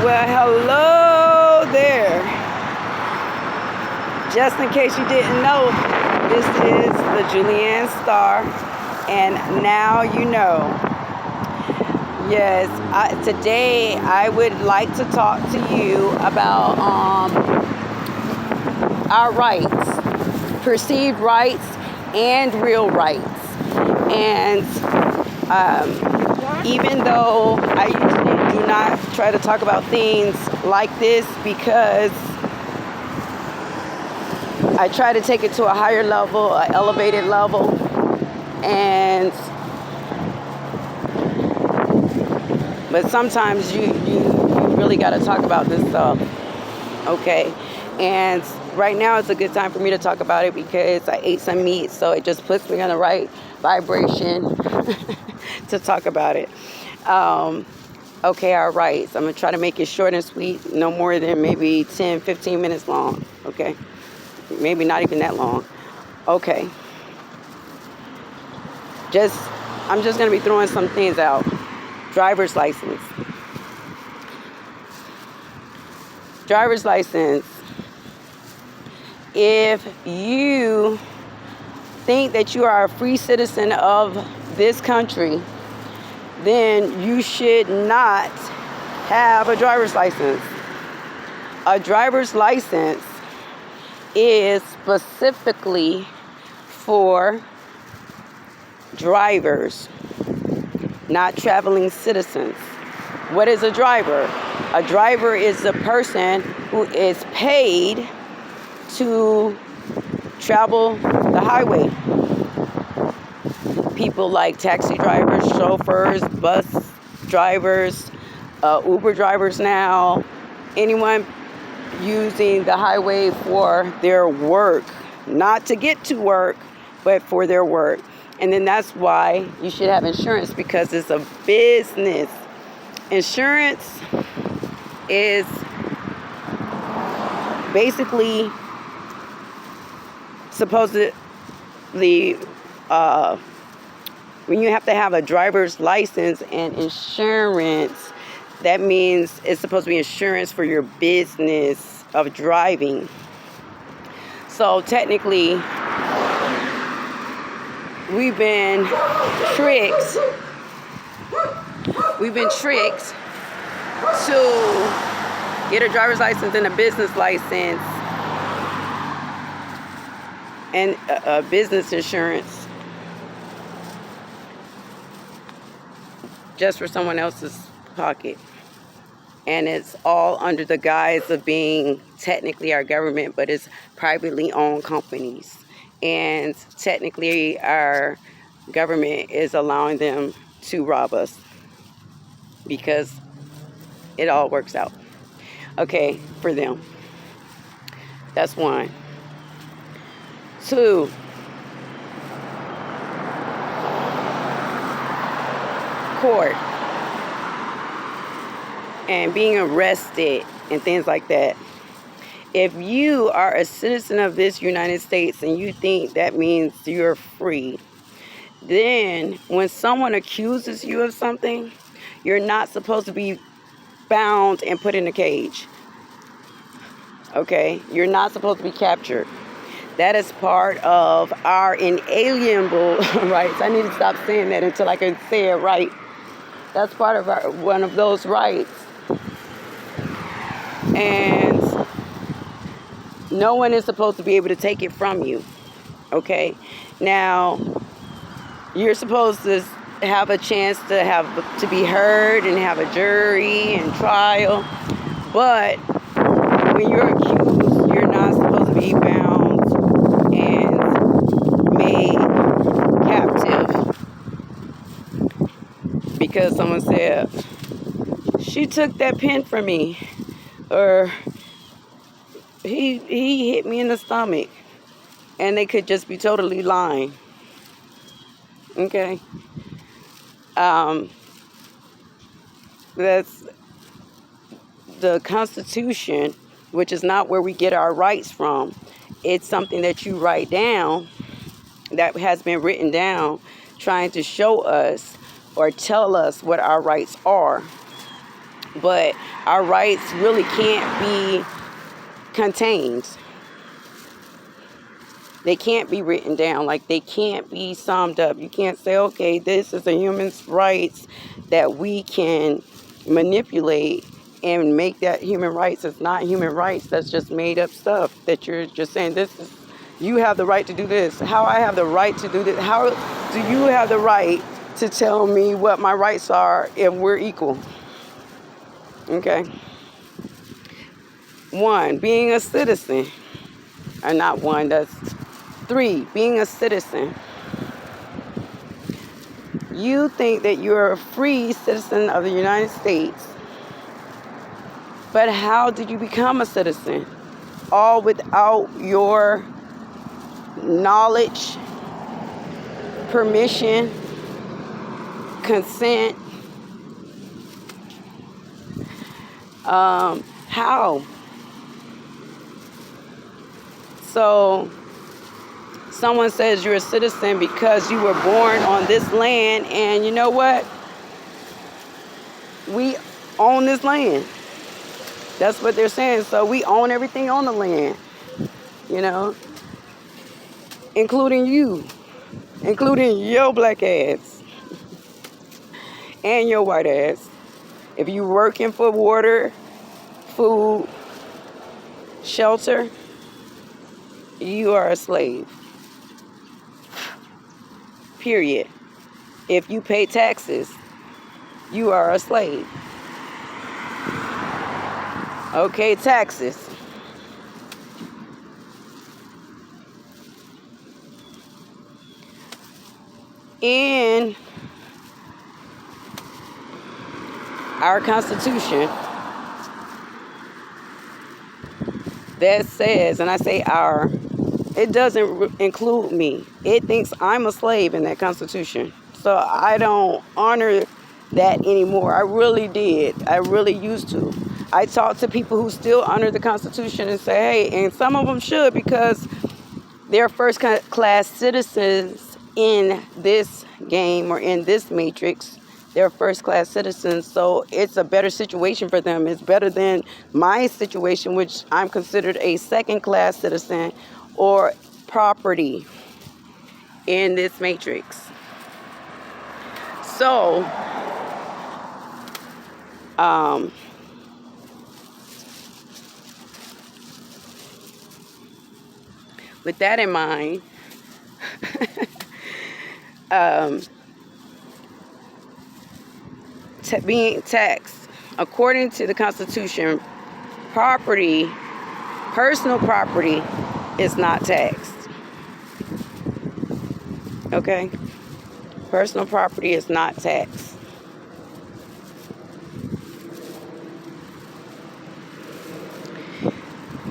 Well, hello there. Just in case you didn't know, this is the Julianne Star, and now you know. Yes, today I would like to talk to you about our rights, perceived rights and real rights. And even though I usually do not try to talk about things like this, because I try to take it to a higher level, an elevated level, but sometimes you really got to talk about this stuff, okay? And right now it's a good time for me to talk about it because I ate some meat, so it just puts me on the right vibration to talk about it. Okay, our rights. I'm going to try to make it short and sweet, no more than maybe 10, 15 minutes long, okay? Maybe not even that long. Okay. I'm just going to be throwing some things out. Driver's license. Driver's license. If you think that you are a free citizen of this country, then you should not have a driver's license. A driver's license is specifically for drivers, not traveling citizens. What is a driver? A driver is a person who is paid to travel the highway. People like taxi drivers, chauffeurs, bus drivers, Uber drivers now, anyone using the highway for their work, not to get to work, but for their work. And then that's why you should have insurance, because it's a business. Insurance is basically supposedly when you have to have a driver's license and insurance, that means it's supposed to be insurance for your business of driving. So technically, we've been tricked to get a driver's license and a business license and a business insurance just for someone else's pocket. And it's all under the guise of being technically our government, but it's privately owned companies. And technically our government is allowing them to rob us because it all works out. Okay, for them. That's one. Two, court and being arrested and things like that. If you are a citizen of this United States and you think that means you're free, then when someone accuses you of something, you're not supposed to be bound and put in a cage. Okay? You're not supposed to be captured. That is part of our inalienable rights. I need to stop saying that until I can say it right. That's part of one of those rights. And no one is supposed to be able to take it from you. Okay? Now, you're supposed to have a chance to be heard and have a jury and trial. But when you're accused, you're not supposed to be bound and made captive because someone said, she took that pen from me, or he hit me in the stomach, and they could just be totally lying. Okay? That's the Constitution, which is not where we get our rights from. It's something that you write down, that has been written down, trying to show us or tell us what our rights are. But our rights really can't be contained. They can't be written down. Like, they can't be summed up. You can't say, okay, this is a human's rights that we can manipulate and make that human rights. It's not human rights. That's just made up stuff that you're just saying, this is, you have the right to do this. How I have the right to do this? How do you have the right to tell me what my rights are if we're equal? Okay. 1, being a citizen. Or not 1, that's 3, being a citizen. You think that you're a free citizen of the United States, but how did you become a citizen? All without your knowledge, permission, consent. How? So, someone says you're a citizen because you were born on this land, and you know what? We own this land. That's what they're saying. So we own everything on the land, you know, including you, including your black ass and your white ass. If you're working for water, food, shelter, you are a slave. Period. If you pay taxes, you are a slave. Okay, taxes. In our Constitution, that says, and I say our, it doesn't include me. It thinks I'm a slave in that Constitution. So I don't honor that anymore. I really did. I really used to. I talk to people who still honor the Constitution and say, hey, and some of them should, because they're first class citizens in this game or in this matrix. They're first class citizens, so it's a better situation for them. It's better than my situation, which I'm considered a second class citizen or property in this matrix. So, with that in mind, being taxed, according to the Constitution, property, personal property, is not taxed. Okay? Personal property is not taxed.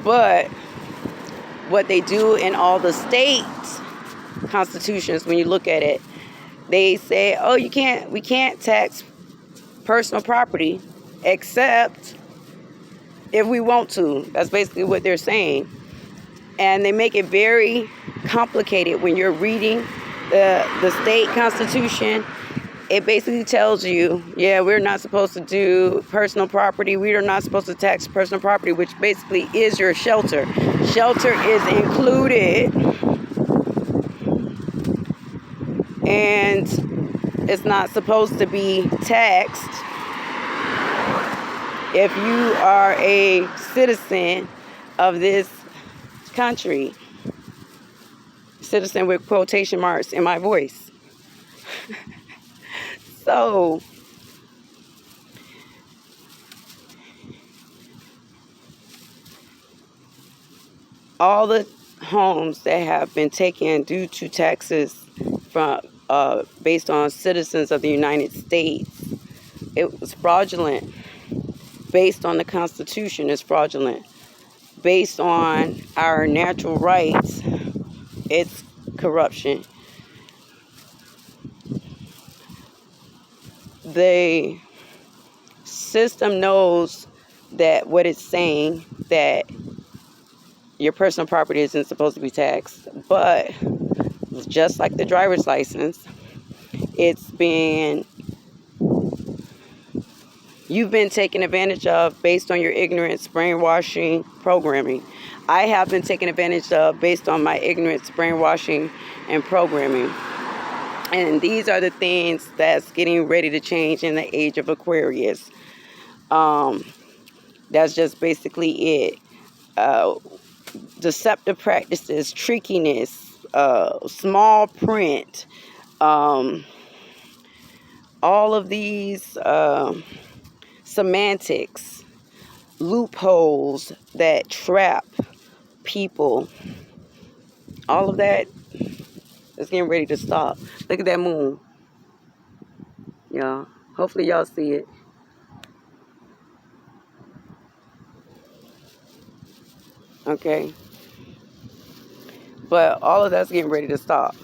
But what they do in all the state constitutions, when you look at it, they say, oh, we can't tax personal property except if we want to. That's basically what they're saying. And they make it very complicated when you're reading the state constitution. It basically tells you, yeah, we're not supposed to do personal property. We are not supposed to tax personal property, which basically is your shelter. Shelter is included. And it's not supposed to be taxed if you are a citizen of this country. Citizen with quotation marks in my voice. So, all the homes that have been taken due to taxes from based on citizens of the United States, it was fraudulent. Based on the Constitution, it's fraudulent. Based on our natural rights, it's corruption. The system knows that what it's saying, that your personal property isn't supposed to be taxed, but just like the driver's license, it's being You've been taken advantage of based on your ignorance, brainwashing, programming. I have been taken advantage of based on my ignorance, brainwashing, and programming. And these are the things that's getting ready to change in the age of Aquarius. That's just basically it. Uh, Deceptive practices, trickiness, small print, um, all of these semantics, loopholes that trap people, all of that is getting ready to stop. Look at that moon, y'all. Hopefully y'all see it. Okay. But all of that's getting ready to stop.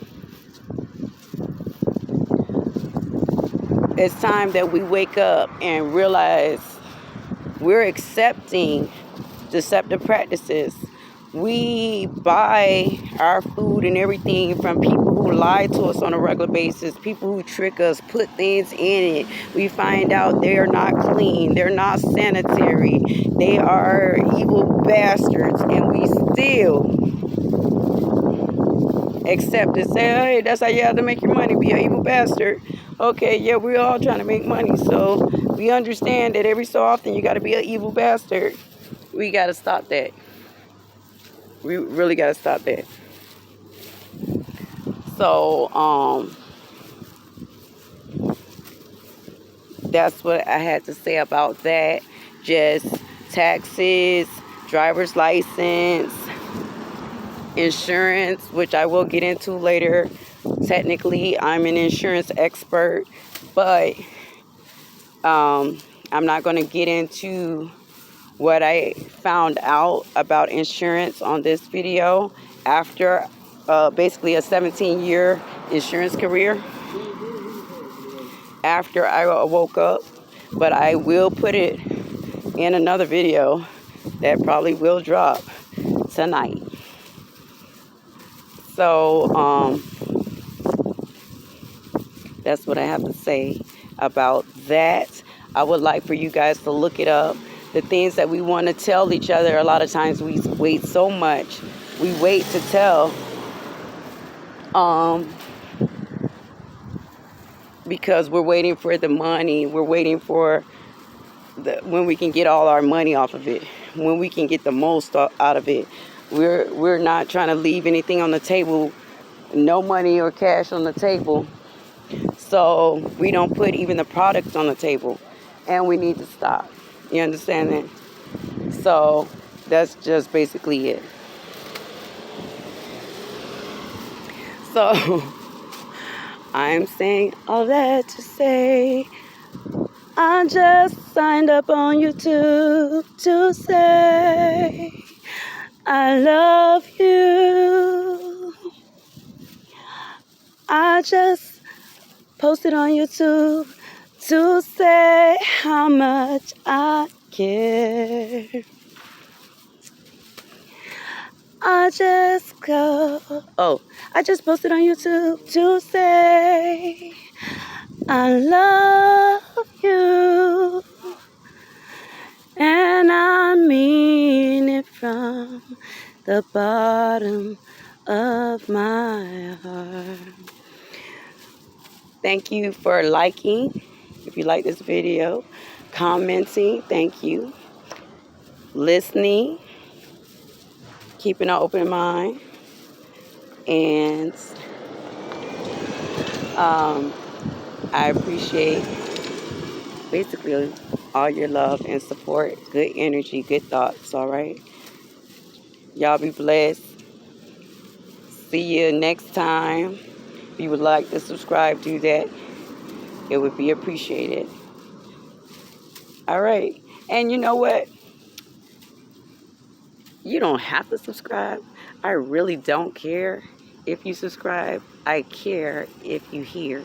It's time that we wake up and realize we're accepting deceptive practices. We buy our food and everything from people who lie to us on a regular basis, people who trick us, put things in it. We find out they are not clean, they're not sanitary, they are evil bastards, and we still accept it. Say, hey, that's how you have to make your money, be an evil bastard. Okay, yeah, we're all trying to make money, so we understand that every so often you got to be an evil bastard. We got to stop that. We really got to stop that. So, that's what I had to say about that. Just taxes, driver's license, insurance, which I will get into later. Technically, I'm an insurance expert, but I'm not going to get into what I found out about insurance on this video after basically a 17-year insurance career after I woke up. But I will put it in another video that probably will drop tonight. So that's what I have to say about that. I would like for you guys to look it up. The things that we want to tell each other, a lot of times we wait so much. We wait to tell because we're waiting for the money. We're waiting for when we can get all our money off of it, when we can get the most out of it. We're not trying to leave anything on the table, no money or cash on the table. So we don't put even the product on the table, and we need to stop. You understand that? So that's just basically it. So I'm saying all that to say I just signed up on YouTube to say I love you. I just posted on YouTube to say how much I care. I just posted on YouTube to say I love you. And I mean it from the bottom of my heart. Thank you for liking, if you like this video, commenting, thank you, listening, keeping an open mind, and I appreciate basically all your love and support, good energy, good thoughts, all right? Y'all be blessed. See you next time. If you would like to subscribe, do that. It would be appreciated. All right. And you know what? You don't have to subscribe. I really don't care if you subscribe. I care if you hear.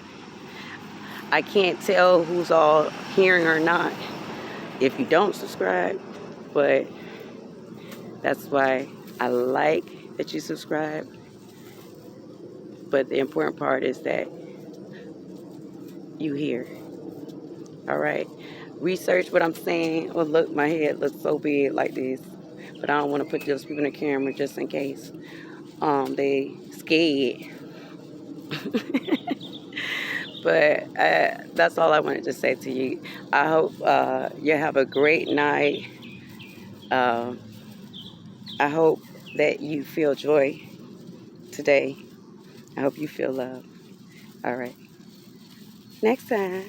I can't tell who's all hearing or not if you don't subscribe, but that's why I like that you subscribe. But the important part is that you hear. All right. research what I'm saying. Oh, look, my head looks so big like this. But I don't want to put those people in the camera just in case they scared. But that's all I wanted to say to you. I hope you have a great night. Uh, I hope that you feel joy today. I hope you feel love. All right. Next time.